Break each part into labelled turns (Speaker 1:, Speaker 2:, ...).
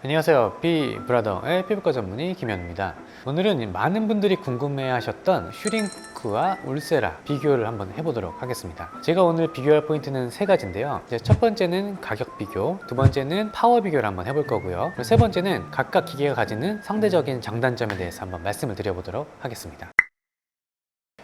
Speaker 1: 안녕하세요. B브라더의 피부과 전문의 김현우입니다. 오늘은 많은 분들이 궁금해하셨던 슈링크와 울세라 비교를 한번 해보도록 하겠습니다. 제가 오늘 비교할 포인트는 세 가지인데요. 첫 번째는 가격 비교, 두 번째는 파워 비교를 한번 해볼 거고요. 그리고 세 번째는 각각 기계가 가지는 상대적인 장단점에 대해서 한번 말씀을 드려보도록 하겠습니다.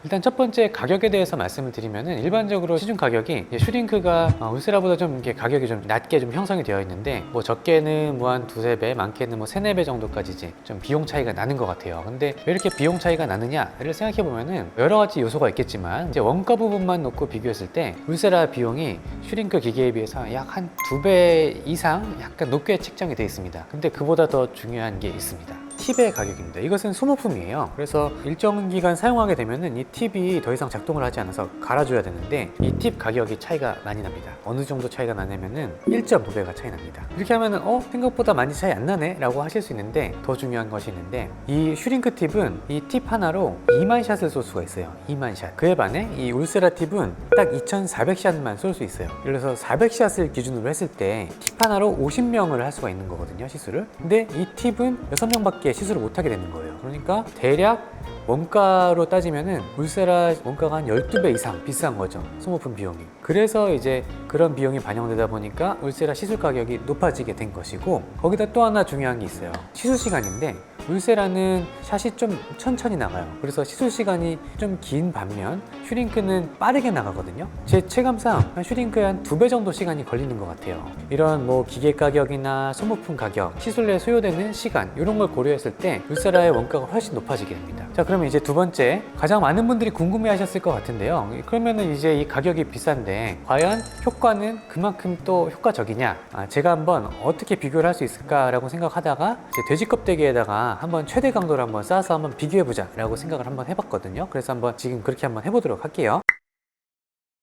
Speaker 1: 일단 첫 번째 가격에 대해서 말씀을 드리면은 일반적으로 시중 가격이 슈링크가 울세라보다 좀 이렇게 가격이 좀 낮게 좀 형성이 되어 있는데 뭐 적게는 뭐 한 두세 배, 많게는 뭐 세네 배 정도까지 이제 좀 비용 차이가 나는 것 같아요. 근데 왜 이렇게 비용 차이가 나느냐를 생각해 보면은 여러 가지 요소가 있겠지만 이제 원가 부분만 놓고 비교했을 때 울세라 비용이 슈링크 기계에 비해서 약 한 두 배 이상 약간 높게 책정이 되어 있습니다. 근데 그보다 더 중요한 게 있습니다. 팁의 가격입니다. 이것은 소모품이에요. 그래서 일정 기간 사용하게 되면은 이 팁이 더 이상 작동을 하지 않아서 갈아줘야 되는데 이 팁 가격이 차이가 많이 납니다. 어느 정도 차이가 나냐면은 1.5배가 차이 납니다. 이렇게 하면은 생각보다 많이 차이 안 나네 라고 하실 수 있는데 더 중요한 것이 있는데 이 슈링크 팁은 이 팁 하나로 2만 샷을 쏠 수가 있어요. 2만 샷. 그에 반해 이 울세라 팁은 딱 2400샷만 쏠 수 있어요. 그래서 400샷을 기준으로 했을 때 팁 하나로 50명을 할 수가 있는 거거든요, 시술을. 근데 이 팁은 6명밖에 시술을 못하게 되는 거예요. 그러니까 대략 원가로 따지면은 울세라 원가가 한 12배 이상 비싼 거죠, 소모품 비용이. 그래서 이제 그런 비용이 반영되다 보니까 울세라 시술 가격이 높아지게 된 것이고, 거기다 또 하나 중요한 게 있어요. 시술 시간인데 울세라는 샷이 좀 천천히 나가요. 그래서 시술 시간이 좀 긴 반면 슈링크는 빠르게 나가거든요. 제 체감상 슈링크에 한 2배 정도 시간이 걸리는 것 같아요. 이런 뭐 기계 가격이나 소모품 가격, 시술에 소요되는 시간 이런 걸 고려했을 때 울세라의 원가가 훨씬 높아지게 됩니다. 자, 그러면 이제 두 번째, 가장 많은 분들이 궁금해 하셨을 것 같은데요. 그러면은 이제 이 가격이 비싼데 과연 효과는 그만큼 또 효과적이냐? 제가 한번 어떻게 비교를 할 수 있을까라고 생각하다가 이제 돼지 껍데기에다가 한번 최대 강도를 한번 쌓아서 한번 비교해보자 라고 생각을 한번 해봤거든요. 그래서 한번 지금 그렇게 한번 해보도록 할게요.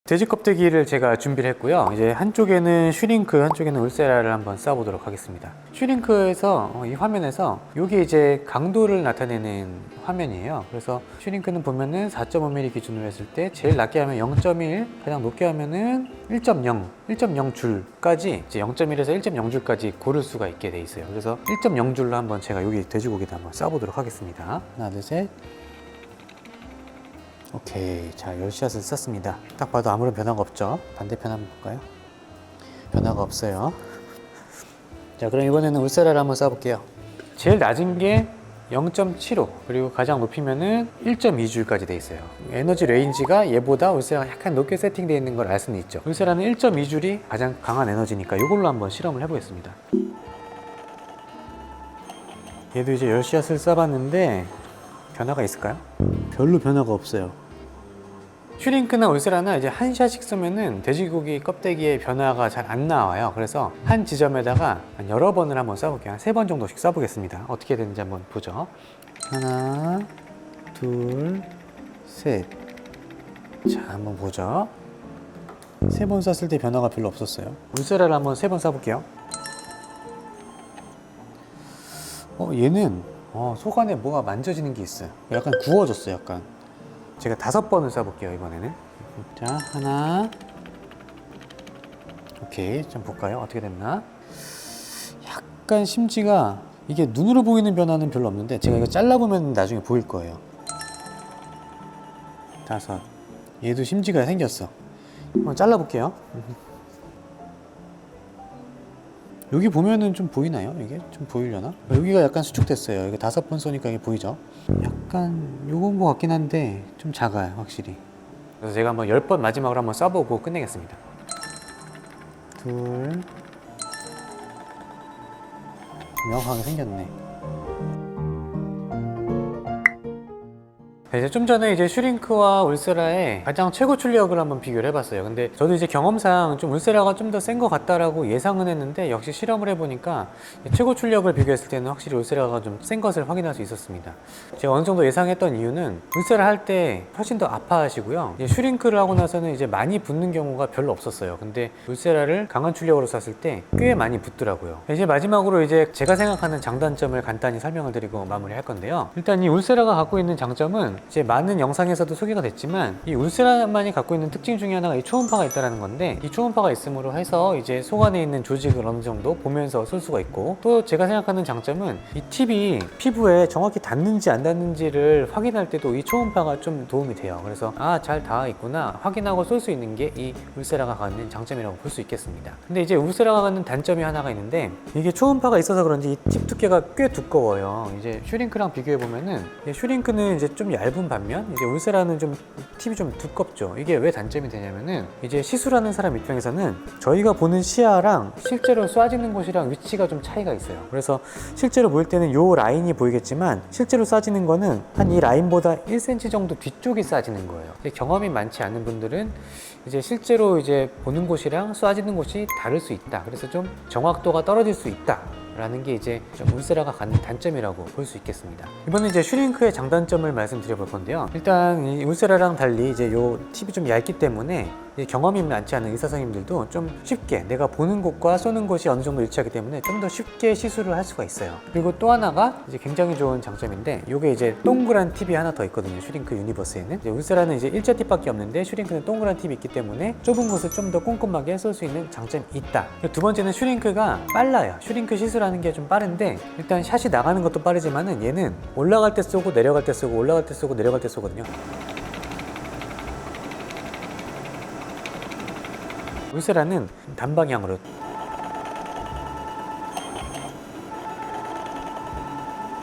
Speaker 1: 돼지 껍데기를 제가 준비를 했고요. 이제 한쪽에는 슈링크, 한쪽에는 울세라를 한번 쌓아보도록 하겠습니다. 슈링크에서 이 화면에서 이게 이제 강도를 나타내는 화면이에요. 그래서 슈링크는 보면은 4.5mm 기준으로 했을 때 제일 낮게 하면 0.1, 가장 높게 하면은 1.0, 1.0줄까지 이제 0.1에서 1.0줄까지 고를 수가 있게 돼 있어요. 그래서 1.0줄로 한번 제가 여기 돼지고기에다 한번 쌓아보도록 하겠습니다. 하나, 둘, 셋. 오케이, 자 10샷을 썼습니다. 딱 봐도 아무런 변화가 없죠. 반대편 한번 볼까요? 변화가 없어요. 자, 그럼 이번에는 울세라를 한번 쏴볼게요. 제일 낮은 게 0.75, 그리고 가장 높이면은 1.2줄까지 돼 있어요. 에너지 레인지가 얘보다 울세라가 약간 높게 세팅되어 있는 걸 알 수는 있죠. 울세라는 1.2줄이 가장 강한 에너지니까 이걸로 한번 실험을 해보겠습니다. 얘도 이제 10샷을 쏴봤는데 변화가 있을까요? 별로 변화가 없어요. 슈링크나 울세라나 이제 한 샷씩 쏘면은 돼지고기 껍데기에 변화가 잘 안 나와요. 그래서 한 지점에다가 여러 번을 한번 쏴볼게요. 한 3번 정도씩 쏴보겠습니다. 어떻게 되는지 한번 보죠. 하나, 둘, 셋. 자, 한번 보죠. 3번 쐈을 때 변화가 별로 없었어요. 울세라를 한번 3번 쏴볼게요. 얘는 속안에 뭐가 만져지는 게 있어요. 약간 구워졌어요. 약간. 제가 5번을 쏴볼게요, 이번에는. 자, 하나. 오케이, 좀 볼까요? 어떻게 됐나? 약간 심지가, 이게 눈으로 보이는 변화는 별로 없는데 제가 이거 잘라보면 나중에 보일 거예요. 5. 얘도 심지가 생겼어. 한번 잘라볼게요. 여기 보면은 좀 보이나요? 이게 좀 보이려나? 여기가 약간 수축됐어요. 이게 5번 쏘니까 이게 보이죠? 약간 요건 것 같긴 한데 좀 작아요, 확실히. 그래서 제가 한번 10번 마지막으로 한번 쏴보고 끝내겠습니다. 둘. 명확하게 생겼네. 이제 좀 전에 이제 슈링크와 울세라의 가장 최고 출력을 한번 비교를 해봤어요. 근데 저도 이제 경험상 좀 울세라가 좀 더 센 것 같다라고 예상은 했는데 역시 실험을 해보니까 최고 출력을 비교했을 때는 확실히 울세라가 좀 센 것을 확인할 수 있었습니다. 제가 어느 정도 예상했던 이유는 울세라 할 때 훨씬 더 아파하시고요. 슈링크를 하고 나서는 이제 많이 붓는 경우가 별로 없었어요. 근데 울세라를 강한 출력으로 쐈을 때 꽤 많이 붓더라고요. 이제 마지막으로 이제 제가 생각하는 장단점을 간단히 설명을 드리고 마무리할 건데요. 일단 이 울세라가 갖고 있는 장점은 이제 많은 영상에서도 소개가 됐지만 이 울세라만이 갖고 있는 특징 중에 하나가 이 초음파가 있다는 건데, 이 초음파가 있음으로 해서 이제 속 안에 있는 조직을 어느 정도 보면서 쓸 수가 있고, 또 제가 생각하는 장점은 이 팁이 피부에 정확히 닿는지 안 닿는지를 확인할 때도 이 초음파가 좀 도움이 돼요. 그래서 잘 닿아 있구나 확인하고 쏠 수 있는 게 이 울세라가 갖는 장점이라고 볼 수 있겠습니다. 근데 이제 울세라가 갖는 단점이 하나가 있는데, 이게 초음파가 있어서 그런지 이 팁 두께가 꽤 두꺼워요. 이제 슈링크랑 비교해 보면은 슈링크는 이제 좀 얇은 반면 이제 울세라는 좀 팁이 좀 두껍죠. 이게 왜 단점이 되냐면은, 이제 시술하는 사람 입장에서는 저희가 보는 시야랑 실제로 쏴지는 곳이랑 위치가 좀 차이가 있어요. 그래서 실제로 보일 때는 요 라인이 보이겠지만 실제로 쏴지는 거는 한 이 라인보다 1cm 정도 뒤쪽이 쏴지는 거예요. 경험이 많지 않은 분들은 이제 실제로 이제 보는 곳이랑 쏴지는 곳이 다를 수 있다. 그래서 좀 정확도가 떨어질 수 있다 라는 게 이제 좀 울세라가 갖는 단점이라고 볼 수 있겠습니다. 이번에 이제 슈링크의 장단점을 말씀드려 볼 건데요. 일단 이 울세라랑 달리 이제 요 팁이 좀 얇기 때문에 경험이 많지 않은 의사 선생님들도 좀 쉽게 내가 보는 곳과 쏘는 곳이 어느 정도 일치하기 때문에 좀 더 쉽게 시술을 할 수가 있어요. 그리고 또 하나가 이제 굉장히 좋은 장점인데, 요게 이제 동그란 팁이 하나 더 있거든요. 슈링크 유니버스에는 이제 울세라는 이제 일자 팁밖에 없는데 슈링크는 동그란 팁이 있기 때문에 좁은 곳을 좀 더 꼼꼼하게 쏠 수 있는 장점이 있다. 두 번째는 슈링크가 빨라요. 슈링크 시술하는 게 좀 빠른데, 일단 샷이 나가는 것도 빠르지만은 얘는 올라갈 때 쏘고 내려갈 때 쏘고 올라갈 때 쏘고 내려갈 때 쏘거든요. 울세라는 단방향으로,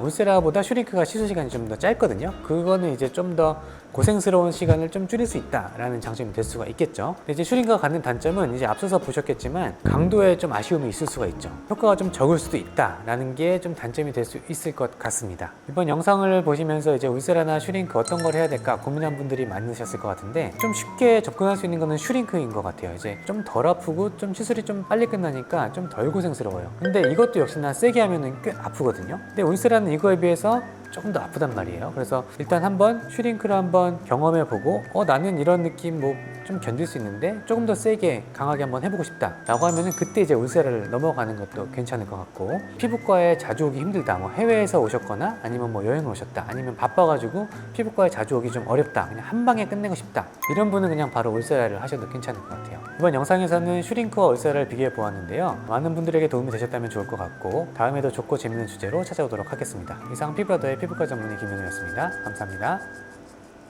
Speaker 1: 울세라보다 슈링크가 시술 시간이 좀 더 짧거든요. 그거는 이제 좀 더 고생스러운 시간을 좀 줄일 수 있다라는 장점이 될 수가 있겠죠. 근데 이제 슈링크가 갖는 단점은 이제 앞서서 보셨겠지만 강도에 좀 아쉬움이 있을 수가 있죠. 효과가 좀 적을 수도 있다라는 게 좀 단점이 될 수 있을 것 같습니다. 이번 영상을 보시면서 이제 울세라나 슈링크 어떤 걸 해야 될까 고민한 분들이 많으셨을 것 같은데, 좀 쉽게 접근할 수 있는 거는 슈링크인 것 같아요. 이제 좀 덜 아프고 좀 시술이 좀 빨리 끝나니까 좀 덜 고생스러워요. 근데 이것도 역시나 세게 하면은 꽤 아프거든요. 근데 울세라는 이거에 비해서 조금 더 아프단 말이에요. 그래서 일단 한번 슈링크를 한번 경험해 보고 나는 이런 느낌 뭐 좀 견딜 수 있는데 조금 더 세게 강하게 한번 해보고 싶다 라고 하면은 그때 이제 울세라를 넘어가는 것도 괜찮을 것 같고, 피부과에 자주 오기 힘들다, 뭐 해외에서 오셨거나 아니면 뭐 여행을 오셨다, 아니면 바빠가지고 피부과에 자주 오기 좀 어렵다, 그냥 한 방에 끝내고 싶다, 이런 분은 그냥 바로 울세라를 하셔도 괜찮을 것 같아요. 이번 영상에서는 슈링크와 울세라를 비교해 보았는데요. 많은 분들에게 도움이 되셨다면 좋을 것 같고, 다음에도 좋고 재밌는 주제로 찾아오도록 하겠습니다. 이상 피브라더의 피부과 전문의 김현우였습니다. 감사합니다.